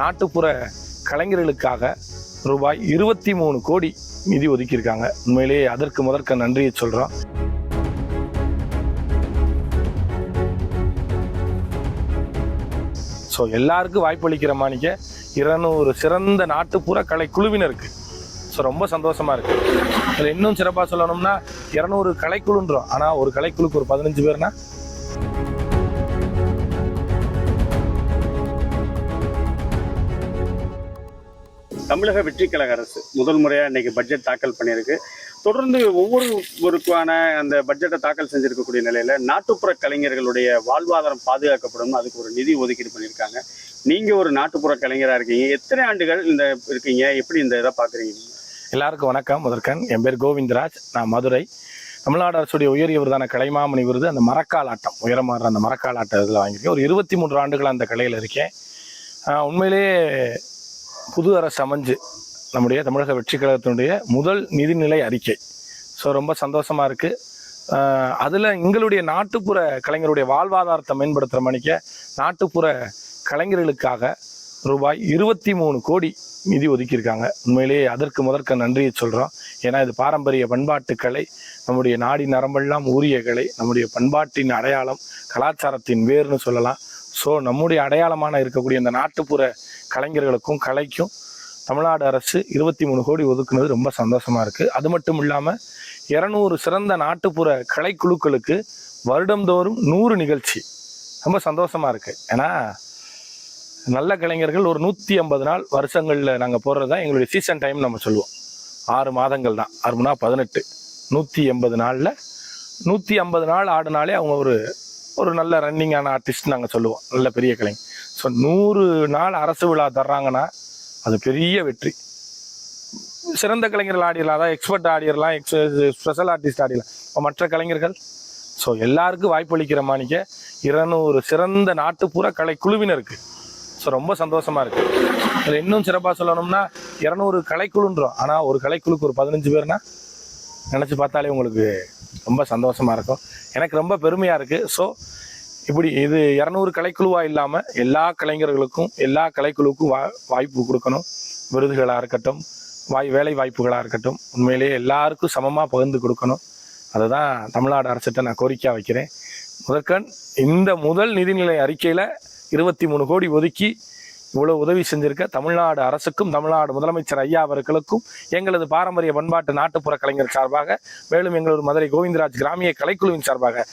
நாட்டுப்புற கலைஞர்களுக்காக ரூபாய் 23 கோடி நிதி ஒதுக்கியிருக்காங்க. உண்மையிலேயே அதற்கு முதற்க நன்றியை சொல்கிறோம். ஸோ எல்லாருக்கும் வாய்ப்பளிக்கிற மாணிக்க 200 சிறந்த நாட்டுப்புற கலை குழுவினருக்கு ஸோ ரொம்ப சந்தோஷமாக இருக்குது. இதில் இன்னும் சிறப்பாக சொல்லணும்னா 200 கலைக்குழுன்றோம், ஆனால் ஒரு கலைக்குழுக்கு ஒரு 15 பேர்னா தமிழக வெற்றிக் கழக அரசு முதல் முறையாக இன்னைக்கு பட்ஜெட் தாக்கல் பண்ணியிருக்கு. தொடர்ந்து ஒவ்வொருவருக்கான அந்த பட்ஜெட்டை தாக்கல் செஞ்சிருக்கக்கூடிய நிலையில நாட்டுப்புற கலைஞர்களுடைய வாழ்வாதாரம் பாதுகாக்கப்படும், அதுக்கு ஒரு நிதி ஒதுக்கீடு பண்ணியிருக்காங்க. நீங்க ஒரு நாட்டுப்புற கலைஞராக இருக்கீங்க, எத்தனை ஆண்டுகள் இந்த இருக்கீங்க, எப்படி இந்த இதை பார்க்குறீங்க? எல்லாருக்கும் வணக்கம். முதற்கண் என் பேர் கோவிந்தராஜ், நான் மதுரை. தமிழ்நாடு அரசுடைய உயரிய விருதான கலைமாமணி விருது அந்த மரக்கால் ஆட்டம் உயரமாடுற அந்த மரக்கால் ஆட்டம் இதில் வாங்கியிருக்கேன். ஒரு 23 ஆண்டுகள் அந்த கலையில் இருக்கேன். உண்மையிலேயே புது அரசு அமைஞ்சு நம்முடைய தமிழக வெற்றி கழகத்தினுடைய முதல் நிதிநிலை அறிக்கை ஸோ ரொம்ப சந்தோஷமாக இருக்குது. அதில் எங்களுடைய நாட்டுப்புற கலைஞருடைய வாழ்வாதாரத்தை மேம்படுத்துகிற மணிக்க நாட்டுப்புற கலைஞர்களுக்காக ரூபாய் 23 கோடி நிதி ஒதுக்கியிருக்காங்க. உண்மையிலேயே அதற்கு முதற்க நன்றியை சொல்கிறோம். ஏன்னா இது பாரம்பரிய பண்பாட்டு கலை, நம்முடைய நாடி நரம்பெல்லாம் ஊறிய கலை, நம்முடைய பண்பாட்டின் அடையாளம், கலாச்சாரத்தின் வேர்னு சொல்லலாம். ஸோ நம்முடைய அடையாளமான இருக்கக்கூடிய இந்த நாட்டுப்புற கலைஞர்களுக்கும் கலைக்கும் தமிழ்நாடு அரசு 23 கோடி ஒதுக்குனது ரொம்ப சந்தோஷமாக இருக்குது. அது மட்டும் இல்லாமல் 200 சிறந்த நாட்டுப்புற கலைக்குழுக்களுக்கு வருடந்தோறும் 100 நிகழ்ச்சி ரொம்ப சந்தோஷமாக இருக்குது. ஏன்னா நல்ல கலைஞர்கள் ஒரு 150 நாள் வருஷங்களில் நாங்கள் போடுறது தான் எங்களுடைய சீசன் டைம் நம்ம சொல்லுவோம். 6 மாதங்கள் தான், 6 மணி 18, 180 நாளில் 150 நாள் ஆடினாலே அவங்க ஒரு நல்ல ரன்னிங்கான ஆர்டிஸ்ட் நாங்கள் சொல்லுவோம், நல்ல பெரிய கலைஞர். ஸோ 100 நாள் அரசு விழா தர்றாங்கன்னா அது பெரிய வெற்றி. சிறந்த கலைஞர்கள் ஆடிடலாம், அதாவது எக்ஸ்பர்ட் ஆடிடலாம், ஸ்பெஷல் ஆர்டிஸ்ட் ஆடிடலாம். இப்போ மற்ற கலைஞர்கள் ஸோ எல்லாருக்கும் வாய்ப்பளிக்கிற மாணிக்க 200 சிறந்த நாட்டுப்புற கலை குழுவினருக்கு ஸோ ரொம்ப சந்தோஷமாக இருக்குது. இதில் இன்னும் சிறப்பாக சொல்லணும்னா 200 கலைக்குழுன்றோம், ஆனால் ஒரு கலைக்குழுக்கு ஒரு 15 பேர்னா நினச்சி பார்த்தாலே உங்களுக்கு ரொம்ப சந்தோஷமாக இருக்கும். எனக்கு ரொம்ப பெருமையாக இருக்குது. ஸோ இப்படி இது 200 கலைக்குழுவாக இல்லாமல் எல்லா கலைஞர்களுக்கும் எல்லா கலைக்குழுவுக்கும் வாய்ப்பு கொடுக்கணும். விருதுகளாக இருக்கட்டும், வேலை வாய்ப்புகளாக இருக்கட்டும், உண்மையிலேயே எல்லாருக்கும் சமமாக பகிர்ந்து கொடுக்கணும். அதை தான் தமிழ்நாடு அரசிட்ட நான் கோரிக்கையாக வைக்கிறேன். முதற்கண் இந்த முதல் நிதிநிலை அறிக்கையில் 23 கோடி ஒதுக்கி இவ்வளோ உதவி செஞ்சிருக்க தமிழ்நாடு அரசுக்கும் தமிழ்நாடு முதலமைச்சர் ஐயா அவர்களுக்கும் எங்களது பாரம்பரிய பண்பாட்டு நாட்டுப்புற கலைஞர் சார்பாக, மேலும் எங்களது மதுரை கோவிந்தராஜ் கிராமிய கலைக்குழுவின் சார்பாக